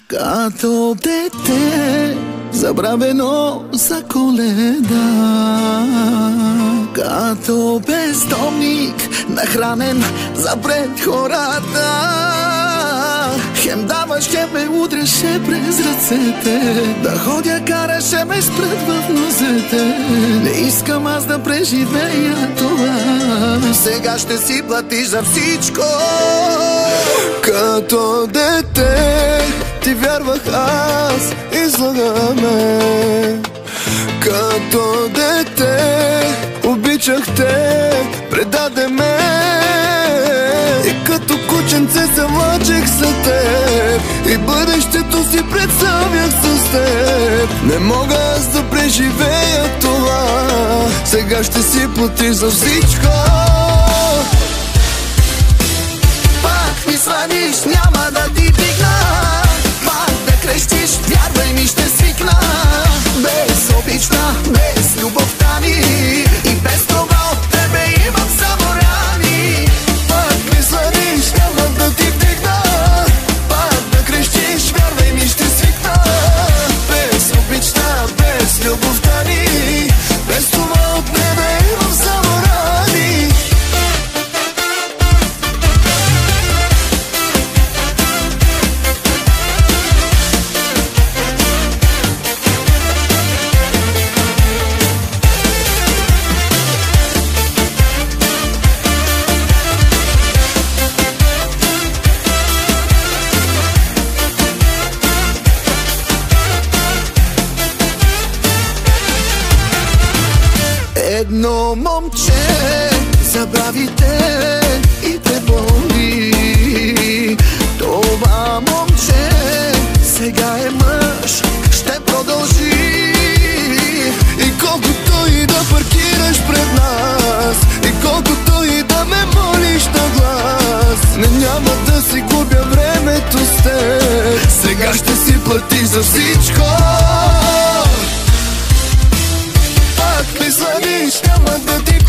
Като дете, забравено за Коледа, като бездомник, нахранен запред хората. Хем даваш, хем ме удряше през ръцете, да ходя караше ме спред в нозете. Не искам аз да преживея това, сега ще си платиш за всичко. Като дете ти вярвах, аз излага ме. Като дете обичах те, предаде ме. И като кученце се влачех за теб, и бъдещето си представях с теб. Не мога аз да преживея това, сега ще си платиш за всичко. Пак ми звъниш, няма да ти пикна, пак да крещиш, вярвай ми, ще свикна. Без обична, без любовта ми, и без това от тебе имам само рани. Пак ми звъниш, няма да ти вдигна, пак да крещиш, вярвай ми, ще свикна. Без обичта, без любовта ни, без това от тебе имам само рани. Едно момче забрави те и те боли. Това момче сега е мъж, ще продължи. И колкото и да паркираш пред нас, и колкото и да ме молиш на глас, не, няма да си губя времето с теб, сега ще си платиш за всичко. Пак ми звъниш, няма да ти